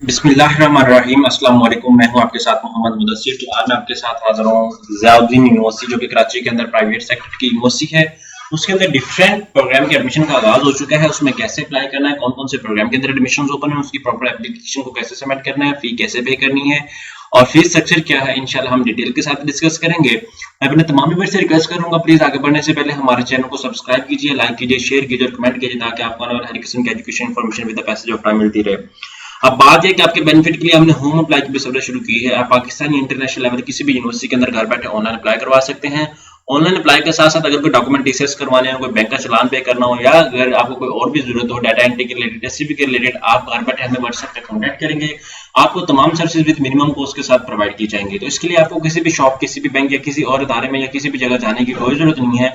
बिस्मिल्लाहिर्रहमानिर्रहीम अस्सलाम वालेकुम। मैं हूं आपके साथ मोहम्मद मुदस्सिर। तो आज मैं आपके साथ हाजिर हूं ज़ियाउद्दीन यूनिवर्सिटी जो कि कराची के अंदर प्राइवेट सेक्टर की यूनिवर्सिटी है। उसके अंदर डिफरेंट प्रोग्राम के एडमिशन का आगाज हो चुका है। उसमें कैसे अप्लाई करना है, कौन कौन से प्रोग्राम के अंदर एडमिशन ओपन है, उसकी प्रॉपर एप्लीकेशन को कैसे सबमिट करना है, फी कैसे पे करनी है और फीस स्ट्रक्चर क्या है, इंशाल्लाह हम डिटेल के साथ डिस्कस करेंगे। मैं अपने तमाम व्यूअर्स से रिक्वेस्ट करूंगा, प्लीज आगे बढ़ने से पहले हमारे चैनल को सब्सक्राइब कीजिए, लाइक कीजिए, शेयर कीजिए और कमेंट कीजिए ताकि आपको आने वाले हर किस्म की education information with the passage of time मिलती रहे। अब बात है कि आपके बेनिफिट के लिए हमने होम अप्लाई की भी सर्विस शुरू की है। आप पाकिस्तानी इंटरनेशनल लेवल किसी भी यूनिवर्सिटी के अंदर घर बैठे ऑनलाइन अप्लाई करवा सकते हैं। ऑनलाइन अप्लाई के साथ साथ अगर कोई डॉक्यूमेंट टीसीएस करवाने हो, कोई बैंक का चालान पे करना हो या अगर आपको कोई और भी जरूरत हो डाटा एंट्री के रिलेटेड, एससीबी के रिलेटेड, आप घर बैठे हमें व्हाट्सएप पे कॉन्टैक्ट करेंगे। आपको तमाम सर्विसेज विद मिनिमम कॉस्ट के साथ प्रोवाइड की जाएंगी। तो इसके लिए आपको किसी भी शॉप, किसी भी बैंक या किसी और इदारे में या किसी भी जगह जाने की कोई जरूरत नहीं है।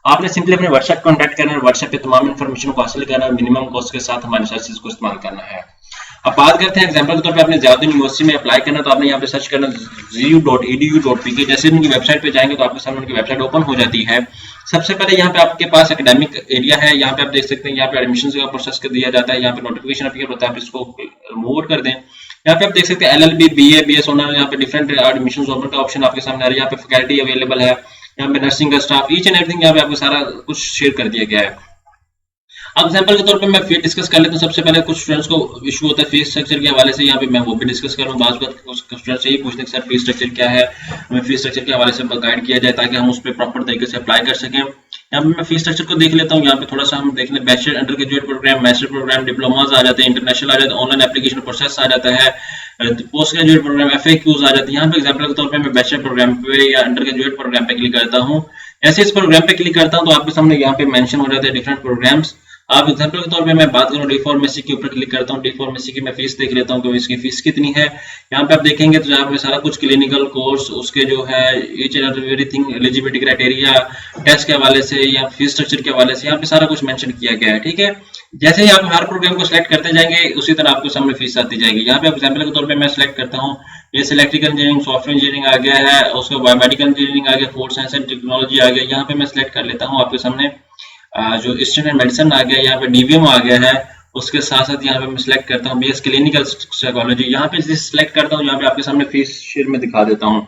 आपने सिंपली अपने व्हाट्सएप कॉन्टैक्ट करना है, व्हाट्सएप पे तमाम इन्फॉर्मेशन को हासिल करना है, मिनिमम कॉस्ट के साथ हमारे सर्विसेज को इस्तेमाल करना है। अब बात करते हैं एग्जांपल के तौर पे आपने ज़ियाउद्दीन यूनिवर्सिटी में अप्लाई करना, तो आपने यहाँ पे सर्च करना zu.edu.pk। जैसे उनकी वेबसाइट पे जाएंगे तो आपके सामने उनकी वेबसाइट ओपन हो जाती है। सबसे पहले यहाँ पे आपके पास एकेडमिक एरिया है। यहाँ पे आप देख सकते हैं, यहाँ पे एडमिशन का प्रोसेस कर दिया जाता है। यहाँ पे नोटिफिकेशन अपीयर होता है, आप इसको मूव कर दें। यहाँ पे आप देख सकते हैं एलएलबी, बीए, बीएस ऑनर, यहाँ पे डिफरेंट एडमिशन ओपन का ऑप्शन आपके सामने आ रहा है। यहाँ पे फैकल्टी अवेलेबल है, यहाँ पे नर्सिंग का स्टाफ, ईच एंड एवरीथिंग यहाँ पे आपको सारा कुछ शेयर कर दिया गया है। अब एग्जांपल के तौर पे मैं फीस डिस्कस कर लेता हूं। सबसे पहले कुछ स्टूडेंट्स को इशू होता है फीस स्ट्रक्चर के हवाले से, यहाँ पे मैं वो भी डिस्कस करूँ। बात कुछ स्टूडेंट्स यही पूछते हैं कि सर फीस स्ट्रक्चर क्या है, हमें फीस स्ट्रक्चर के हवाले से गाइड किया जाए ताकि हम उस पर प्रॉपर तरीके से अप्लाई कर सकें। यहाँ पे मैं फीस स्ट्रक्चर को देख लेता हूँ। यहाँ पे थोड़ा सा हम देख लें, bachelor, under graduate programme, master programme, diplomas आ जाते हैं, इंटरनेशनल आ जाते हैं, ऑनलाइन एप्लीकेशन प्रोसेस आ जाता है, पोस्ट ग्रेजुएट प्रोग्राम, एफएक्यूज आ जाते हैं। यहाँ पे एग्जांपल के तौर पे मैं बैचलर प्रोग्राम पे या अंडर ग्रेजुएट प्रोग्राम पे क्लिक करता हूँ। ऐसे इस प्रोग्राम पे क्लिक करता हूँ तो आपके सामने यहाँ पे मेंशन हो जाते हैं डिफरेंट प्रोग्राम्स। आप एग्जांपल के तौर पे मैं बात करूं, डी फार्मेसी के ऊपर क्लिक करता हूं। डी फार्मेसी की मैं फीस देख लेता हूं कि इसकी फीस कितनी है। यहाँ पे आप देखेंगे तो यहाँ पे सारा कुछ क्लिनिकल कोर्स, उसके जो है each and everything, eligibility criteria, test के हवाले से या फीस स्ट्रक्चर के हवाले से यहाँ पे सारा कुछ मेंशन किया गया है। ठीक है, जैसे ही आप हर प्रोग्राम को सिलेक्ट करते जाएंगे उसी तरह आपको सामने फीस आती जाएगी। यहाँ पे एग्जाम्पल के तौर पर मैं सिलेक्ट करता हूँ, जैसे इलेक्ट्रिकल इंजीनियरिंग, सॉफ्टवेयर इंजीनियरिंग आ गया है, उसके बायोमेडिकल इंजीनियरिंग आ गया, फूड साइंस एंड टेक्नोलॉजी आ गया। यहाँ पे मैं सिलेक्ट कर लेता हूँ आपके सामने जो स्टूडेंट मेडिसिन आ गया, यहाँ पे डीवीएम आ गया है। उसके साथ साथ यहाँ पे मैं सिलेक्ट करता हूँ बीएस क्लिनिकल साइकोलॉजी। यहाँ पे सिलेक्ट करता हूँ, यहाँ पे आपके सामने फीस शेयर में दिखा देता हूँ।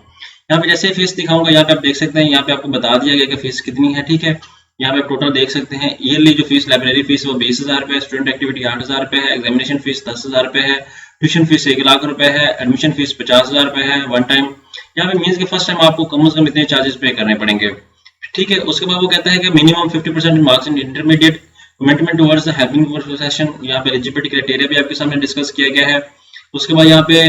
यहाँ पे जैसे फीस दिखाऊंगा, यहाँ पे आप देख सकते हैं, यहाँ पे आपको बता दिया गया कि फीस कितनी है। ठीक है, यहाँ पे टोटल देख सकते हैं, ईयरली जो फीस, लाइब्रेरी फीस वो 20,000 रुपए है, स्टूडेंट एक्टिविटी 8,000 रुपए है, एग्जामिनेशन फीस 10,000 रुपए है, ट्यूशन फीस 1,00,000 रुपए है, एडमिशन फीस 50,000 रुपए है वन टाइम। यहाँ पे मीन्स के फर्स्ट टाइम आपको कम से कम इतने चार्जेस पे करने पड़ेंगे। ठीक है, उसके बाद वो कहता है कि minimum 50% marks in intermediate, commitment towards the helping profession. यहाँ पे एलिजिबिलिटी क्राइटेरिया भी आपके सामने डिस्कस किया गया है। उसके बाद यहाँ पे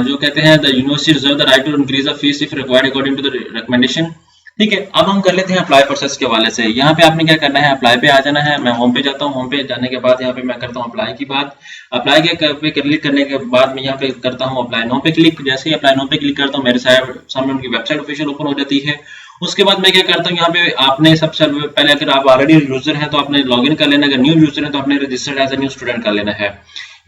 जो कहते हैं the university reserve the right to increase the fee if required according to the recommendation. ठीक है, अब हम कर लेते हैं अप्लाई प्रोसेस के हवाले से। यहाँ पे आपने क्या करना है, अप्लाई पे आ जाना है। मैं होम पे जाता हूँ, होम पे जाने के बाद यहाँ पे मैं करता हूँ अप्लाई की बात। अप्लाई पे क्लिक करने के बाद मैं यहाँ पे करता हूँ अप्लाई नो पे क्लिक। जैसे ही अप्लाई नो पे क्लिक करता हूँ, मेरे सामने उनकी वेबसाइट ऑफिशियल ओपन हो जाती है। उसके बाद मैं क्या करता हूँ, यहाँ पे आपने सबसे पहले अगर आप ऑलरेडी यूजर हैं तो आपने लॉगिन कर लेना, अगर न्यू यूजर है तो आपने registered as a new student कर लेना है।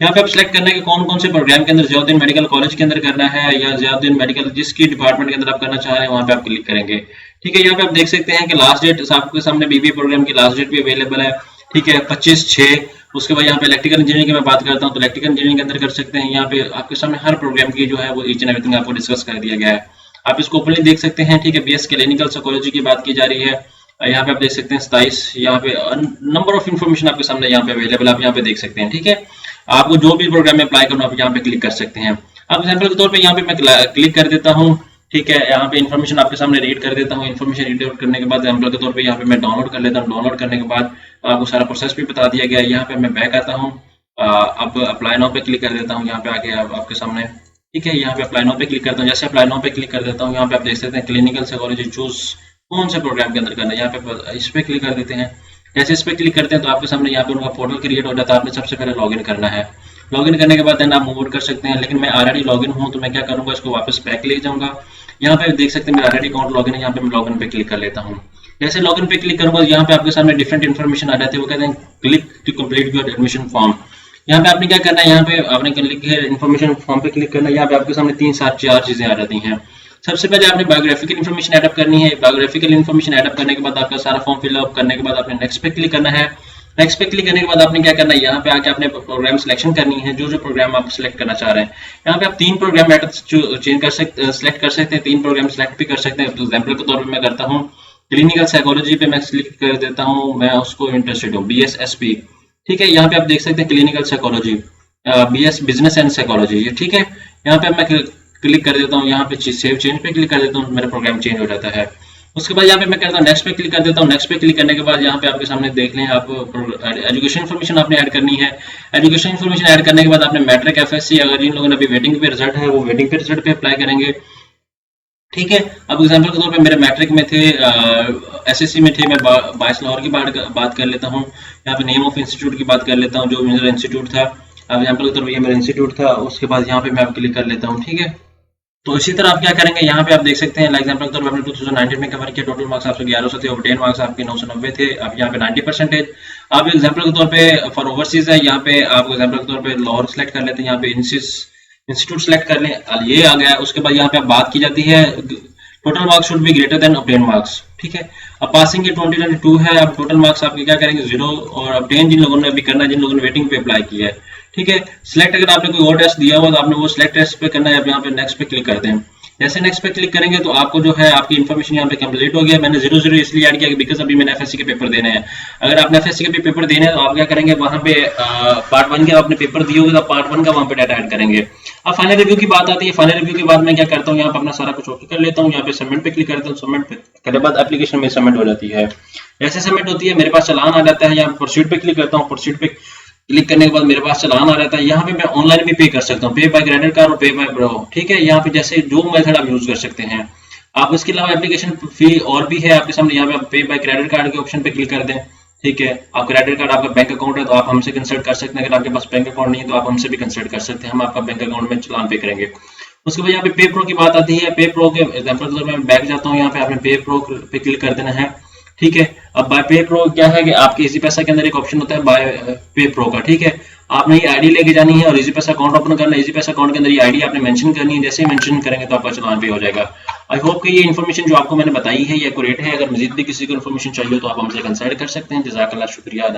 यहाँ पे आप सिलेक्ट करना है कि कौन कौन से प्रोग्राम के अंदर, ज़ियाउद्दीन मेडिकल कॉलेज के अंदर करना है या ज़ियाउद्दीन मेडिकल जिसकी डिपार्टमेंट के अंदर आप करना चाह रहे हैं वहाँ पे आप क्लिक करेंगे। ठीक है, यहाँ पे आप देख सकते हैं कि लास्ट डेट आपके सामने बीबीए प्रोग्राम की लास्ट डेट भी अवेलेबल है। ठीक है, 25/6। उसके बाद यहाँ पे इलेक्ट्रिकल इंजीनियरिंग की मैं बात करता हूँ तो इलेक्ट्रिकल इंजीनियरिंग के अंदर कर सकते हैं। यहाँ पे आपके सामने हर प्रोग्राम की जो है वो ईच एंड एवरीथिंग आपको डिस्कस कर दिया गया है, आप इसको ओपनली देख सकते हैं। ठीक है, बीएस क्लिनिकल साइकोलॉजी की बात की जा रही है। यहाँ पे आप देख सकते हैं 27, यहाँ पे नंबर ऑफ इन्फॉर्मेशन आपके सामने यहाँ पे अवेलेबल, आप यहाँ पे देख सकते हैं। ठीक है, आपको जो भी प्रोग्राम में अप्लाई करना आप यहाँ पे क्लिक कर सकते हैं। अब एग्जाम्पल के तौर पे यहाँ पे मैं क्लिक कर देता हूँ। ठीक है, यहाँ पे इन्फॉर्मेशन आपके सामने रीड कर देता हूँ। इन्फॉर्मेशन रीड आउट करने के बाद एग्जाम्पल के तौर पे यहाँ पे मैं डाउनलोड कर लेता हूँ। डाउनलोड करने के बाद आपको सारा प्रोसेस भी बता दिया गया है। यहाँ पे मैं बैक आता हूँ, अब अप्लाई नाउ पे क्लिक कर देता हूँ। यहाँ पे आके आपके सामने, ठीक है, यहाँ पे अप्लाई नाउ पे क्लिक करता हूँ। जैसे अप्लाई नाउ पे क्लिक कर देता हूँ, यहाँ पे आप देख सकते हैं क्लिनिकल साइकोलॉजी चूज कौन से प्रोग्राम के अंदर करना है, यहाँ पे इस पे क्लिक कर देते हैं। जैसे इस पे क्लिक करते हैं तो आपके सामने यहाँ पे उनका पोर्टल क्रिएट हो जाता है। आपने सबसे पहले लॉगिन करना है। लॉगिन करने के बाद देन आप मूव कर सकते हैं, लेकिन मैं ऑलरेडी लॉगिन हूँ तो मैं क्या करूँगा, इसको वापस बैक ले जाऊँगा। यहाँ पे देख सकते हैं मेरा ऑलरेडी अकाउंट लॉगिन है। यहाँ पे मैं लॉगिन पे क्लिक कर लेता हूँ। जैसे लॉगिन पे क्लिक करूँगा, यहाँ पे आपके सामने डिफरेंट इन्फॉर्मेशन आ जाती है। वो कहते हैं click to complete your admission form. यहाँ पे आपने क्या करना है, यहाँ पे आपने क्लिक इन्फॉर्मेशन फॉर्म पे क्लिक करना है। यहाँ पे आपके सामने 3-4 चीजें आ जाती हैं। सबसे पहले आपने बायोग्राफिकल इन्फॉर्मेशन एडअप करनी है। बायोग्राफिकल इन्फॉर्मेशन एडअप करने के बाद आपका सारा फॉर्म फिलअप करने के बाद आपने नेक्स्ट पे क्लिक करना है। नेक्स्ट पे क्लिक करने के बाद आपने क्या करना है, यहाँ पे आके आपने प्रोग्राम सिलेक्शन करनी है, जो जो प्रोग्राम आप सिलेक्ट करना चाह रहे हैं। यहाँ पे आप 3 प्रोग्राम चेंज कर सकते सिलेक्ट कर सकते हैं, 3 प्रोग्राम सिलेक्ट भी कर सकते हैं। तो एग्जाम्पल के तौर पर मैं करता हूँ क्लिनिकल साइकोलॉजी पे मैं क्लिक कर देता हूँ, मैं उसको इंटरेस्टेड हूँ BSSP, ठीक है। यहाँ पे आप देख सकते हैं clinical psychology, BS business and psychology, ये ठीक है। यहाँ पे मैं क्लिक कर देता हूँ, यहाँ पे सेव चेंज पे क्लिक कर देता हूँ, मेरा प्रोग्राम चेंज हो जाता है। उसके बाद यहाँ पे मैं करता हूँ नेक्स्ट पे क्लिक कर देता हूँ। नेक्स्ट पे क्लिक करने के बाद यहाँ पे आपके सामने देख लें, आप एजुकेशन इन्फॉर्मेशन आपने ऐड करनी है। एजुकेशन इन्फॉर्मेशन ऐड करने के बाद आपने मैट्रिक FSC, अगर जिन लोगों ने अभी वेटिंग पे रिजल्ट है वो वेटिंग पे रिजल्ट पे अप्लाई करेंगे, ठीक है। अब एग्जांपल के तौर पे मेरे मैट्रिक में थे, SSC में थे, मैं बायस लाहौर की बात कर लेता हूँ। यहाँ पे नेम ऑफ इंस्टीट्यूट की बात कर लेता हूँ, जो मेरा इंस्टीट्यूट था। अब एग्जांपल के तौर पे ये मेरा इंस्टीट्यूट था। उसके बाद यहाँ पे मैं क्लिक कर लेता हूँ, ठीक है। तो इसी तरह आप क्या करेंगे, यहाँ पे आप देख सकते हैं एग्जांपल के तौर पे आपने 2019 में कवर किया, टोटल मार्क्स आपके 1100 थे, ओब्टेन मार्क्स आपके 990 थे। अब यहाँ पे 90%। आप एग्जांपल के तौर पे फॉर ओवरसीज है, यहाँ पे आप एग्जांपल के तौर पे लाहौर सेलेक्ट कर लेते हैं, यहाँ पे इंस्टीट्यूट सेलेक्ट कर लें, ये आ गया। उसके बाद यहाँ पे बात की जाती है total marks should be greater than obtain marks, ठीक है। अब पासिंग की 2022 है, अब टोटल मार्क्स आपके क्या करेंगे 0, और ऑब्टेन जिन लोगों ने अभी करना है, जिन लोगों ने वेटिंग पे अप्लाई किया है, ठीक है। सिलेक्ट अगर आपने कोई और टेस्ट दिया हुआ तो आपने वो सिलेक्ट टेस्ट पे करना है। अब यहाँ पे नेक्स्ट पे क्लिक करते हैं। जैसे नेक्स्ट पे क्लिक करेंगे तो आपको जो है आपकी इन्फॉर्मेशन यहाँ पे कंप्लीट हो गया। मैंने 00 इसलिए ऐड किया कि बिकॉज अभी मैंने FSC के पेपर देने हैं। अगर आपने FSC के भी पेपर देने हैं तो आप क्या करेंगे, वहाँ पे पार्ट 1 के आपने पेपर दिए होंगे तो पार्ट 1 का वहाँ पे डाटा ऐड करेंगे। अब फाइनल रिव्यू की बात आती है। फाइनल रिव्यू के बाद मैं क्या करता हूँ, यहाँ पे अपना सारा कुछ ओके कर लेता हूँ। यहाँ पे सबमिट पे क्लिक करता हूँ। सबमिट पे करने के बाद एप्लीकेशन में सबमिट हो जाती है। जैसे सबमिट होती है मेरे पास चालान आ जाता है। यहाँ प्रोसीड पे क्लिक करता हूँ। प्रोसीड पे क्लिक करने के बाद मेरे पास चालान आ जाता है। यहाँ पे मैं ऑनलाइन भी पे कर सकता हूँ, पे बाय क्रेडिट कार्ड और पे बाय ब्रो, ठीक है। यहाँ पे जैसे जो मेथड आप यूज कर सकते हैं आप। इसके अलावा एप्लीकेशन फी और भी है आपके सामने। यहाँ पे आप पे बाय क्रेडिट कार्ड के ऑप्शन पे क्लिक कर दें, ठीक है। आप क्रेडिट कार्ड आपका बैंक अकाउंट है तो आप हमसे कंसल्ट कर सकते हैं। अगर आपके पास बैंक अकाउंट नहीं है तो आप हमसे भी कंसल्ट कर सकते हैं, हम आपका बैंक अकाउंट में चालान पे करेंगे। उसके बाद यहाँ पे पे प्रो की बात आती है। पे प्रो के एग्जाम्पल के तौर पर मैं बैक जाता हूँ, यहाँ पे आपने पे प्रो पे क्लिक कर देना है, ठीक है। अब बाय पे प्रो क्या है कि आपके इजी पैसा के अंदर एक ऑप्शन होता है बाय पे प्रो का, ठीक है। आपने ये आईडी लेके जानी है और इजी पैसा अकाउंट ओपन करना है। इजी पैसा अकाउंट के अंदर ये आईडी आपने मेंशन करनी है। जैसे ही मेंशन करेंगे तो आपका चालान पे हो जाएगा। आई होप कि ये इन्फॉर्मेशन जो आपको मैंने बताई है ये एक्यूरेट है। अगर मजीद भी किसी को इन्फॉर्मेशन चाहिए तो आप हमसे कंसल्ट कर सकते हैं। जज़ाकल्लाह, शुक्रिया।